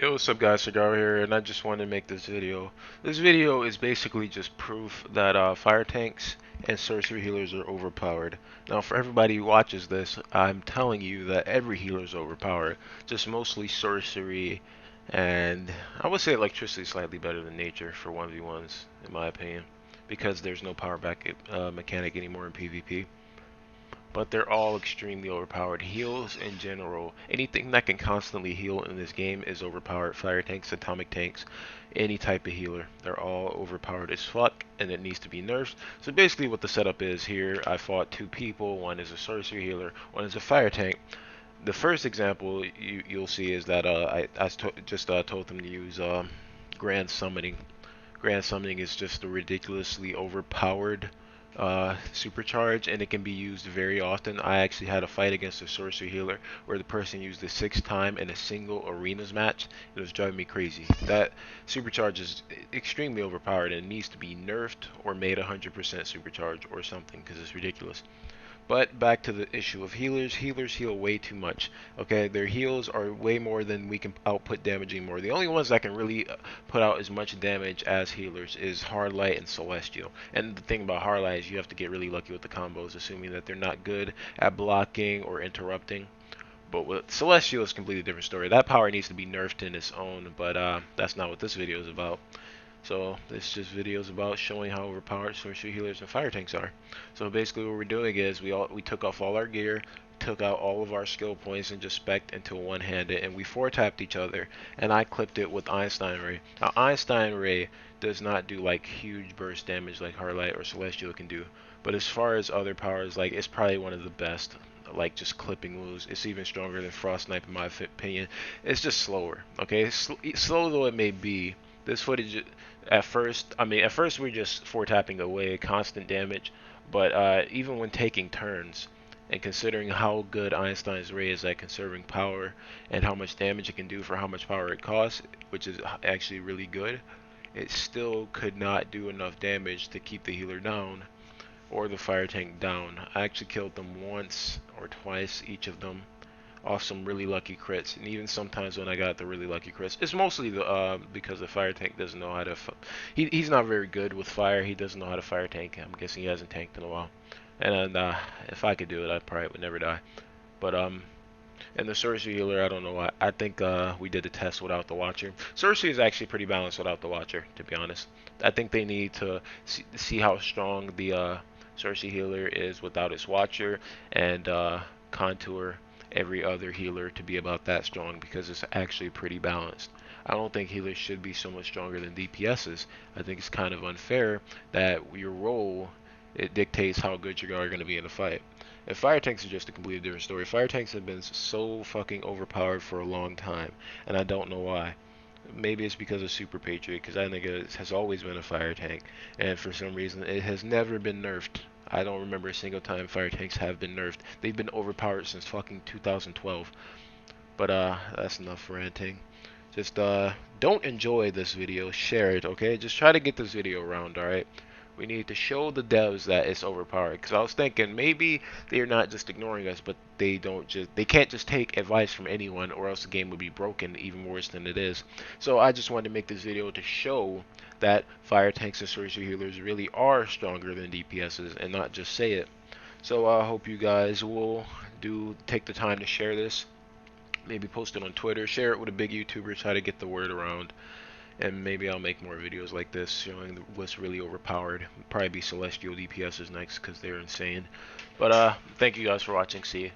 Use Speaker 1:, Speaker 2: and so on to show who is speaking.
Speaker 1: Yo, what's up guys, Cigar here, and I just wanted to make this video. This video is basically just proof that fire tanks and sorcery healers are overpowered. Now for everybody who watches this, I'm telling you that every healer is overpowered. Just mostly sorcery, and I would say electricity is slightly better than nature for 1v1s, in my opinion. Because there's no power back mechanic anymore in PvP. But they're all extremely overpowered. Heals in general, anything that can constantly heal in this game is overpowered. Fire tanks, atomic tanks, any type of healer, they're all overpowered as fuck, and it needs to be nerfed. So basically what the setup is here, I fought two people. One is a sorcery healer, one is a fire tank. The first example you'll see is that I told them to use Grand Summoning. Grand Summoning is just a ridiculously overpowered supercharge, and it can be used very often. I actually had a fight against a sorcery healer where the person used it 6 times in a single arenas match. It was driving me crazy. That supercharge is extremely overpowered and it needs to be nerfed or made 100% supercharge or something because it's ridiculous. But back to the issue of healers. Healers heal way too much. Okay, their heals are way more than we can output damage anymore. The only ones that can really put out as much damage as healers is Hardlight and Celestial. And the thing about Hardlight is you have to get really lucky with the combos, assuming that they're not good at blocking or interrupting. But with Celestial, it's a completely different story. That power needs to be nerfed in its own, but that's not what this video is about. So this just videos about showing how overpowered sorcery healers and fire tanks are. So basically what we're doing is we took off all our gear, took out all of our skill points and just spec'd into one-handed, and we four-tapped each other, and I clipped it with Einstein Ray. Now Einstein Ray does not do like huge burst damage like Hardlight or Celestial can do, but as far as other powers, like it's probably one of the best, like just clipping moves. It's even stronger than Frost Snipe in my opinion. It's just slower, okay? Slow though it may be, this footage at first we're just four tapping away constant damage, but even when taking turns and considering how good Einstein's Ray is at conserving power and how much damage it can do for how much power it costs, which is actually really good, it still could not do enough damage to keep the healer down or the fire tank down. I actually killed them once or twice, each of them, off some really lucky crits, and even sometimes when I got the really lucky crits, it's mostly the because the fire tank doesn't know how to. He's not very good with fire. He doesn't know how to fire tank. I'm guessing he hasn't tanked in a while. And if I could do it, I probably would never die. But and the sorcery healer, I don't know why. I think we did the test without the watcher. Sorcery is actually pretty balanced without the watcher, to be honest. I think they need to see how strong the sorcery healer is without its watcher, and contour every other healer to be about that strong because it's actually pretty balanced. I don't think healers should be so much stronger than DPSs. I think it's kind of unfair that your role, it dictates how good you are going to be in a fight. And fire tanks are just a completely different story. Fire tanks have been so fucking overpowered for a long time, and I don't know why. Maybe it's because of Super Patriot, because I think it has always been a fire tank, and for some reason it has never been nerfed. I don't remember a single time fire tanks have been nerfed. They've been overpowered since fucking 2012. But that's enough ranting. Just don't enjoy this video, share it, okay? Just try to get this video around, alright? We need to show the devs that it's overpowered. Because I was thinking maybe they're not just ignoring us, but they can't just take advice from anyone, or else the game would be broken even worse than it is. So I just wanted to make this video to show that fire tanks and sorcery healers really are stronger than DPSs, and not just say it. So I hope you guys will take the time to share this. Maybe post it on Twitter, share it with a big YouTuber, try to get the word around. And maybe I'll make more videos like this showing what's really overpowered. Probably be Celestial DPSs next because they're insane. But thank you guys for watching. See you.